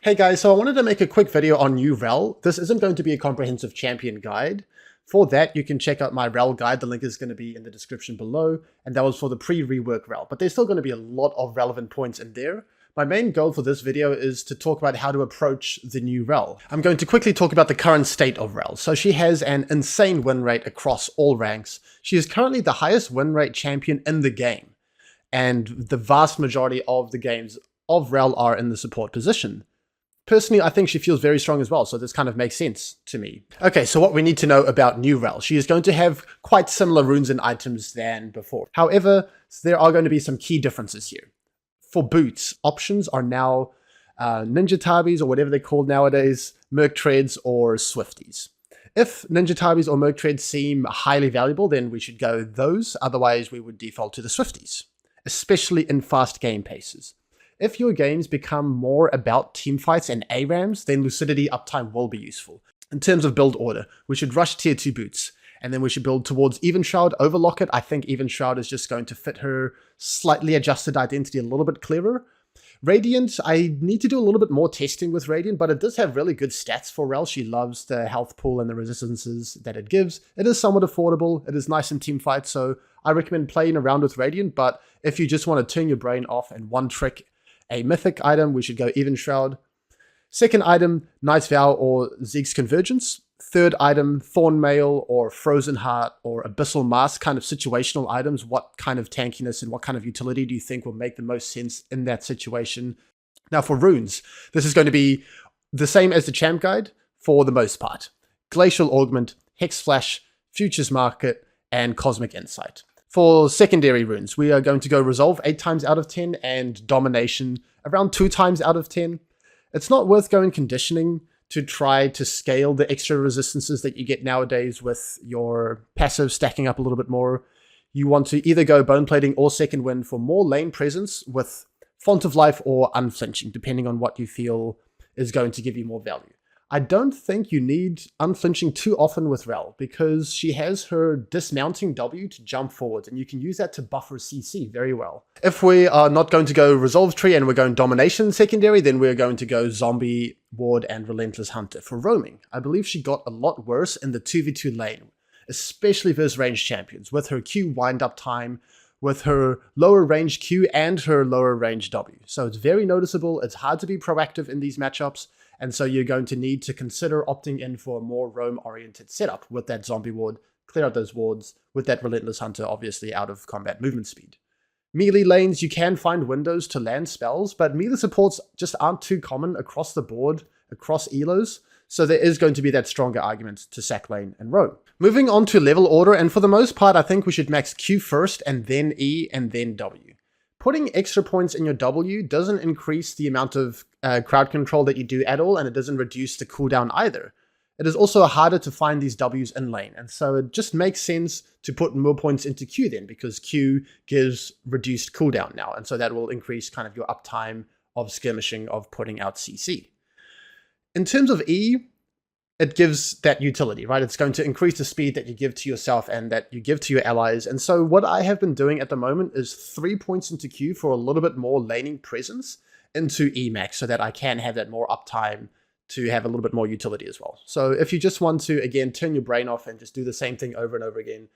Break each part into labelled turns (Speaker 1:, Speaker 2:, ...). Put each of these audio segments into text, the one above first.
Speaker 1: Hey guys, so I wanted to make a quick video on new Rell. This isn't going to be a comprehensive champion guide. For that, you can check out my Rell guide. The link is going to be in the description below, and that was for the pre-rework Rell. But there's still going to be a lot of relevant points in there. My main goal for this video is to talk about how to approach the new Rell. I'm going to quickly talk about the current state of Rell. So she has an insane win rate across all ranks. She is currently the highest win rate champion in the game, and the vast majority of the games of Rell are in the support position. Personally, I think she feels very strong as well, so this kind of makes sense to me. Okay, so what we need to know about new Rell. She is going to have quite similar runes and items than before. However, there are going to be some key differences here. For boots, options are now Ninja Tabis, or whatever they're called nowadays, Merc Treads, or Swifties. If Ninja Tabis or Merc Treads seem highly valuable, then we should go those. Otherwise, we would default to the Swifties, especially in fast game paces. If your games become more about teamfights and ARAMs, then Lucidity Uptime will be useful. In terms of build order, we should rush tier 2 boots, and then we should build towards Even Shroud, Overlock it. I think Even Shroud is just going to fit her slightly adjusted identity a little bit clearer. Radiant, I need to do a little bit more testing with Radiant, but it does have really good stats for Rell. She loves the health pool and the resistances that it gives. It is somewhat affordable, it is nice in teamfights, so I recommend playing around with Radiant, but if you just want to turn your brain off and one trick a mythic item, we should go Even Shroud. Second item, Knight's Vow or Zeke's Convergence. Third item, Thorn Mail or Frozen Heart or Abyssal Mask, kind of situational items. What kind of tankiness and what kind of utility do you think will make the most sense in that situation? Now for runes, this is going to be the same as the champ guide for the most part. Glacial Augment, Hex Flash, Futures Market, and Cosmic Insight. For secondary runes, we are going to go Resolve 8 times out of 10 and Domination around 2 times out of 10. It's not worth going Conditioning to try to scale the extra resistances that you get nowadays with your passive stacking up a little bit more. You want to either go Bone Plating or Second Wind for more lane presence with Font of Life or Unflinching, depending on what you feel is going to give you more value. I don't think you need Unflinching too often with Rell, because she has her dismounting W to jump forward, and you can use that to buffer CC very well. If we are not going to go Resolve Tree and we're going Domination secondary, then we're going to go Zombie, Ward, and Relentless Hunter for roaming. I believe she got a lot worse in the 2v2 lane, especially versus ranged champions, with her Q wind-up time, with her lower range Q and her lower range W. So it's very noticeable, it's hard to be proactive in these matchups, and so you're going to need to consider opting in for a more roam-oriented setup with that Zombie Ward, clear out those wards, with that Relentless Hunter obviously out of combat movement speed. Melee lanes, you can find windows to land spells, but melee supports just aren't too common across the board, across elos, so there is going to be that stronger argument to sack lane and roam. Moving on to level order, and for the most part, I think we should max Q first, and then E, and then W. Putting extra points in your W doesn't increase the amount of crowd control that you do at all, and it doesn't reduce the cooldown either. It is also harder to find these Ws in lane, and so it just makes sense to put more points into Q then, because Q gives reduced cooldown now, and so that will increase kind of your uptime of skirmishing, of putting out CC. In terms of E, it gives that utility, right? It's going to increase the speed that you give to yourself and that you give to your allies. And so what I have been doing at the moment is 3 points into Q for a little bit more laning presence into E max, so that I can have that more uptime to have a little bit more utility as well. So if you just want to, again, turn your brain off and just do the same thing over and over again,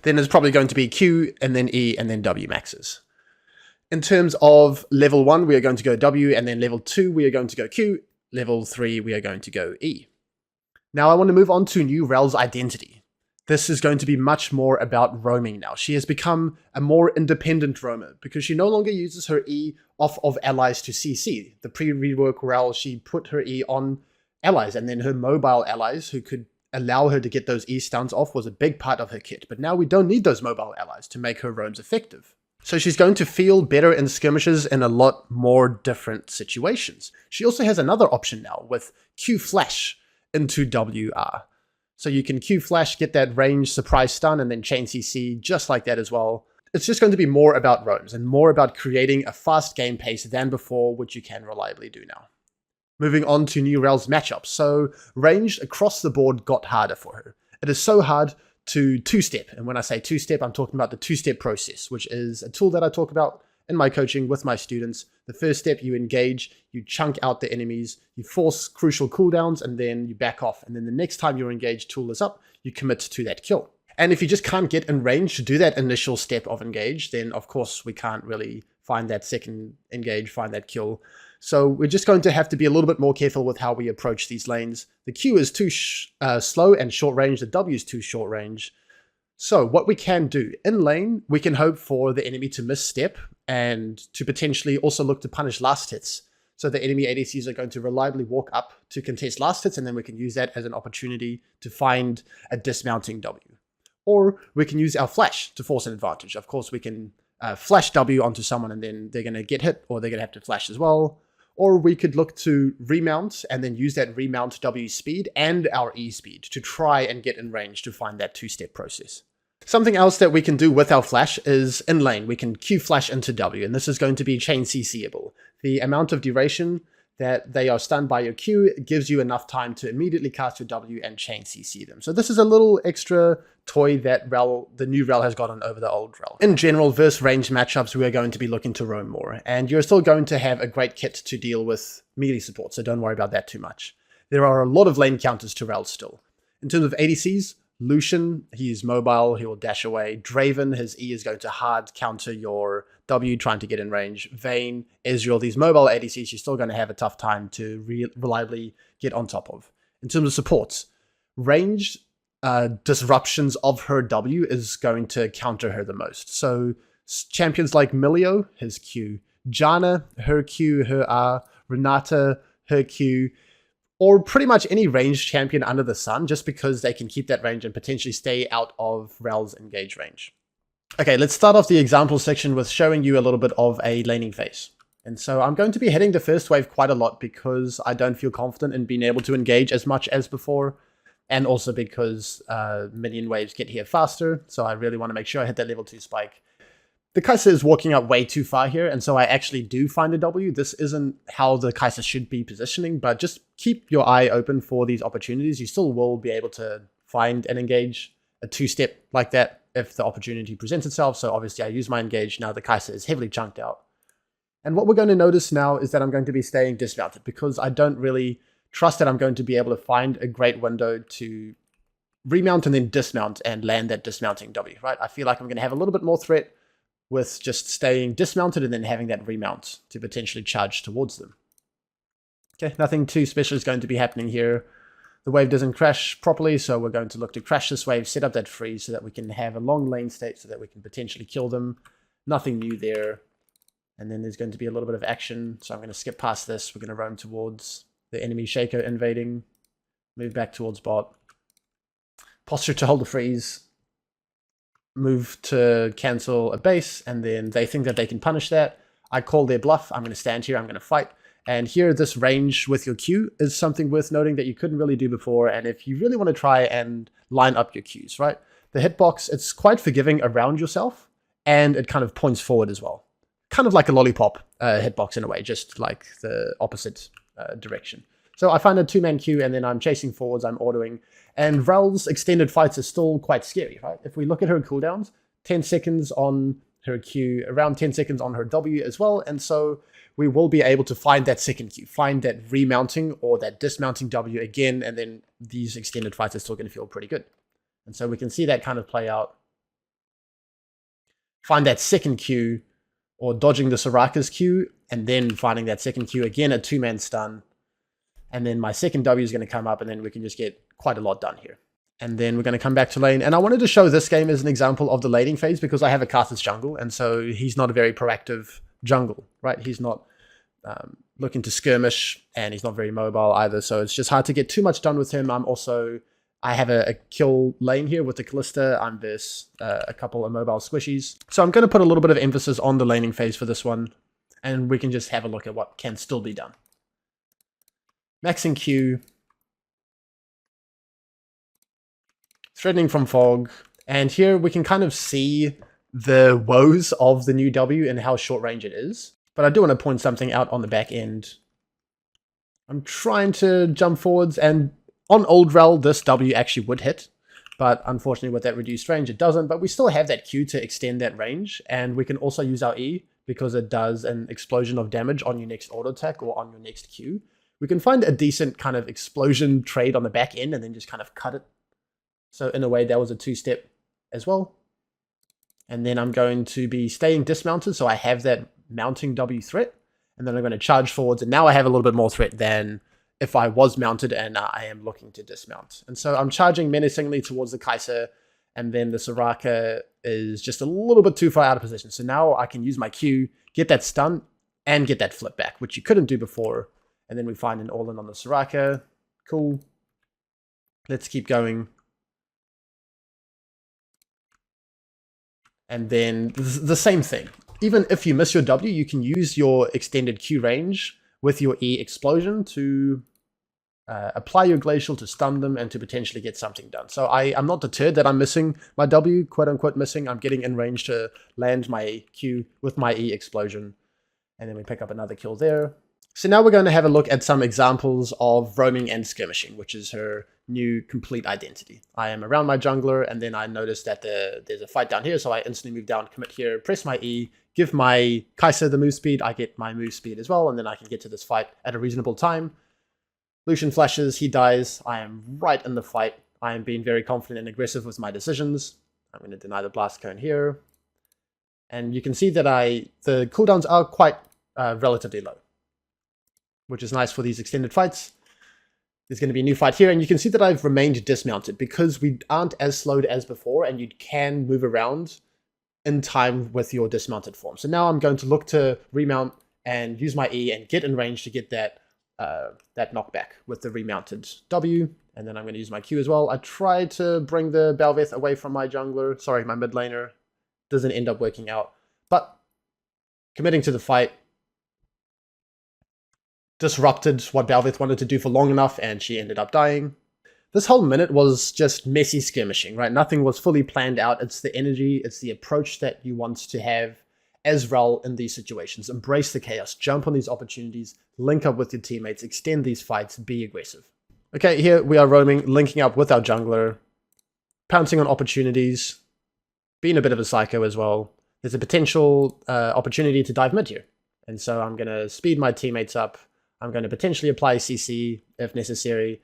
Speaker 1: then it's probably going to be Q and then E and then W maxes. In terms of level 1, we are going to go W, and then level 2, we are going to go Q. Level 3, we are going to go E. Now I want to move on to new Rell's identity. This is going to be much more about roaming now. She has become a more independent roamer because she no longer uses her E off of allies to CC. The pre-rework Rell, she put her E on allies, and then her mobile allies who could allow her to get those E stuns off was a big part of her kit. But now we don't need those mobile allies to make her roams effective. So she's going to feel better in skirmishes in a lot more different situations. She also has another option now with Q Flash into WR. So you can Q Flash, get that range surprise stun, and then chain CC just like that as well. It's just going to be more about roams and more about creating a fast game pace than before, which you can reliably do now. Moving on to new Rell's matchups. So ranged across the board got harder for her. It is so hard to two-step, and when I say two-step, I'm talking about the two-step process, which is a tool that I talk about in my coaching with my students, the first step, you engage, you chunk out the enemies, you force crucial cooldowns, and then you back off. And then the next time your engage tool is up, you commit to that kill. And if you just can't get in range to do that initial step of engage, then of course we can't really find that second engage, find that kill. So we're just going to have to be a little bit more careful with how we approach these lanes. The Q is too slow and short range. The W is too short range. So what we can do in lane, we can hope for the enemy to misstep and to potentially also look to punish last hits. So the enemy ADCs are going to reliably walk up to contest last hits, and then we can use that as an opportunity to find a dismounting W. Or we can use our flash to force an advantage. Of course, we can flash W onto someone and then they're going to get hit, or they're going to have to flash as well. Or we could look to remount and then use that remount W speed and our E speed to try and get in range to find that two-step process. Something else that we can do with our flash is in lane. We can Q flash into W, and this is going to be chain CCable. The amount of duration that they are stunned by your Q gives you enough time to immediately cast your W and chain CC them. So this is a little extra toy that Rell, the new Rell, has gotten over the old Rell. In general, versus range matchups, we are going to be looking to roam more, and you're still going to have a great kit to deal with melee support, so don't worry about that too much. There are a lot of lane counters to Rell still. In terms of ADCs, Lucian, he's mobile, he will dash away. Draven, his E is going to hard counter your W, trying to get in range. Vayne, Ezreal, these mobile ADCs, you're still going to have a tough time to reliably get on top of. In terms of supports, ranged disruptions of her W is going to counter her the most. So champions like Milio, his Q. Janna, her Q, her R. Renata, her Q. Or pretty much any ranged champion under the sun, just because they can keep that range and potentially stay out of Rell's engage range. Okay, let's start off the example section with showing you a little bit of a laning phase. And so I'm going to be hitting the first wave quite a lot because I don't feel confident in being able to engage as much as before, and also because minion waves get here faster, so I really want to make sure I hit that level 2 spike. The Kai'Sa is walking up way too far here, and so I actually do find a W. This isn't how the Kai'Sa should be positioning, but just keep your eye open for these opportunities. You still will be able to find and engage a two-step like that if the opportunity presents itself. So obviously I use my engage. Now the Kai'Sa is heavily chunked out. And what we're going to notice now is that I'm going to be staying dismounted because I don't really trust that I'm going to be able to find a great window to remount and then dismount and land that dismounting W, right? I feel like I'm going to have a little bit more threat with just staying dismounted and then having that remount to potentially charge towards them. Okay, nothing too special is going to be happening here. The wave doesn't crash properly, so we're going to look to crash this wave, set up that freeze so that we can have a long lane state so that we can potentially kill them. Nothing new there. And then there's going to be a little bit of action, so I'm going to skip past this. We're going to roam towards the enemy Shaco invading, move back towards bot, posture to hold the freeze, move to cancel a base, and then they think that they can punish that. I call their bluff. I'm going to stand here. I'm going to fight. And here, this range with your Q is something worth noting that you couldn't really do before. And if you really want to try and line up your Qs, right? The hitbox, it's quite forgiving around yourself, and it kind of points forward as well. Kind of like a lollipop hitbox in a way, just like the opposite direction. So I find a two-man Q, and then I'm chasing forwards, I'm autoing. And Rell's extended fights are still quite scary, right? If we look at her cooldowns, 10 seconds on her Q, around 10 seconds on her W as well. And so we will be able to find that second Q, find that remounting or that dismounting W again, and then these extended fights are still going to feel pretty good. And so we can see that kind of play out. Find that second Q, or dodging the Soraka's Q, and then finding that second Q, again a two-man stun. And then my second W is going to come up, and then we can just get quite a lot done here. And then we're going to come back to lane. And I wanted to show this game as an example of the laning phase because I have a Karthus jungle, and so he's not a very proactive jungle, right? He's not looking to skirmish, and he's not very mobile either, so it's just hard to get too much done with him. I have a kill lane here with the Callista. I'm versus a couple of mobile squishies. So I'm going to put a little bit of emphasis on the laning phase for this one, and we can just have a look at what can still be done. Maxing Q. Threatening from fog. And here we can kind of see the woes of the new W and how short range it is. But I do want to point something out on the back end. I'm trying to jump forwards, and on old Rell, this W actually would hit. But unfortunately with that reduced range, it doesn't. But we still have that Q to extend that range. And we can also use our E because it does an explosion of damage on your next auto attack or on your next Q. We can find a decent kind of explosion trade on the back end and then just kind of cut it. So in a way, that was a 2-step as well. And then I'm going to be staying dismounted, so I have that mounting W threat. And then I'm going to charge forwards, and now I have a little bit more threat than if I was mounted and I am looking to dismount. And so I'm charging menacingly towards the Kai'Sa, and then the Soraka is just a little bit too far out of position. So now I can use my Q, get that stun, and get that flip back, which you couldn't do before. And then we find an all-in on the Soraka. Cool. Let's keep going. And then the same thing. Even if you miss your W, you can use your extended Q range with your E explosion to apply your glacial to stun them and to potentially get something done. So I'm not deterred that I'm missing my W, quote unquote missing. I'm getting in range to land my Q with my E explosion. And then we pick up another kill there. So now we're going to have a look at some examples of roaming and skirmishing, which is her new complete identity. I am around my jungler, and then I notice that there's a fight down here, so I instantly move down, commit here, press my E, give my Kai'Sa the move speed, I get my move speed as well, and then I can get to this fight at a reasonable time. Lucian flashes, he dies, I am right in the fight. I am being very confident and aggressive with my decisions. I'm going to deny the blast cone here. And you can see that the cooldowns are quite relatively low, which is nice for these extended fights. There's going to be a new fight here, and you can see that I've remained dismounted because we aren't as slowed as before, and you can move around in time with your dismounted form. So now I'm going to look to remount and use my E and get in range to get that knockback with the remounted W, and then I'm going to use my Q as well. I tried to bring the Bel'Veth away from my jungler, sorry, my mid laner. Doesn't end up working out, but committing to the fight disrupted what Bel'Veth wanted to do for long enough, and she ended up dying. This whole minute was just messy skirmishing, right? Nothing was fully planned out. It's the energy, it's the approach that you want to have as Rell in these situations. Embrace the chaos, jump on these opportunities, link up with your teammates, extend these fights, be aggressive. Okay, here we are roaming, linking up with our jungler, pouncing on opportunities, being a bit of a psycho as well. There's a potential opportunity to dive mid here. And so I'm going to speed my teammates up. I'm going to potentially apply CC if necessary.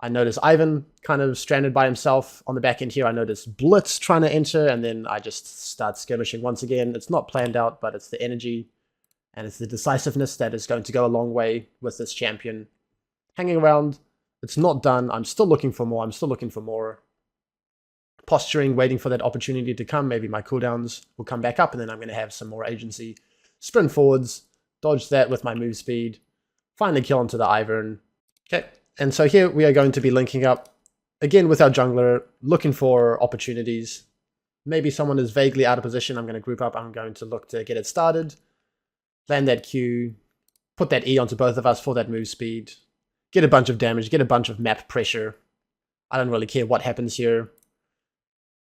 Speaker 1: I notice Ivan kind of stranded by himself on the back end here. I notice Blitz trying to enter, and then I just start skirmishing once again. It's not planned out, but it's the energy and it's the decisiveness that is going to go a long way with this champion. Hanging around, it's not done. I'm still looking for more. I'm still looking for more. Posturing, waiting for that opportunity to come. Maybe my cooldowns will come back up, and then I'm going to have some more agency. Sprint forwards, dodge that with my move speed, find the kill onto the Ivern. Okay, and so here we are going to be linking up again with our jungler, looking for opportunities. Maybe someone is vaguely out of position. I'm going to group up. I'm going to look to get it started, land that Q, put that E onto both of us for that move speed, get a bunch of damage, get a bunch of map pressure. I don't really care what happens here.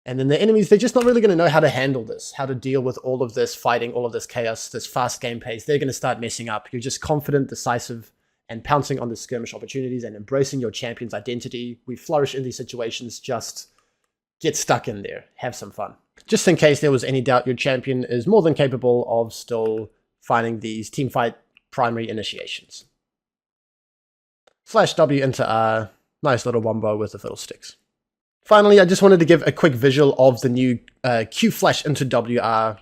Speaker 1: And then the enemies, they're just not really going to know how to handle this, how to deal with all of this fighting, all of this chaos, this fast game pace. They're going to start messing up. You're just confident, decisive, and pouncing on the skirmish opportunities and embracing your champion's identity. We flourish in these situations. Just get stuck in there. Have some fun. Just in case there was any doubt, your champion is more than capable of still finding these teamfight primary initiations. Slash W into R. Nice little wombo with the fiddlesticks. Finally, I just wanted to give a quick visual of the new Q flash into WR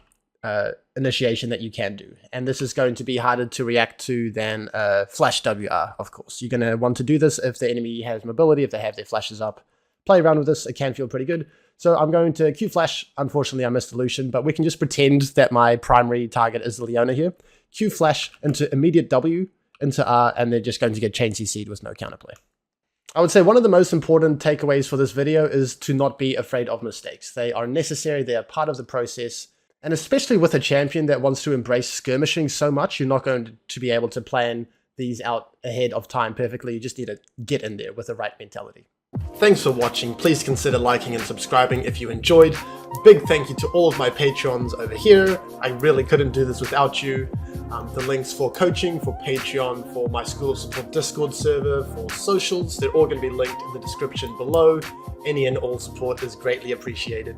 Speaker 1: initiation that you can do. And this is going to be harder to react to than flash WR, of course. You're going to want to do this if the enemy has mobility, if they have their flashes up. Play around with this, it can feel pretty good. So I'm going to Q flash. Unfortunately, I missed the Lucian, but we can just pretend that my primary target is the Leona here. Q flash into immediate W into R, and they're just going to get chain CC'd with no counterplay. I would say one of the most important takeaways for this video is to not be afraid of mistakes. They are necessary, they are part of the process, and especially with a champion that wants to embrace skirmishing so much, you're not going to be able to plan these out ahead of time perfectly. You just need to get in there with the right mentality. Thanks for watching. Please consider liking and subscribing if you enjoyed. Big thank you to all of my Patreons over here. I really couldn't do this without you. The links for coaching, for Patreon, for my School of Support Discord server, for socials, they're all going to be linked in the description below. Any and all support is greatly appreciated.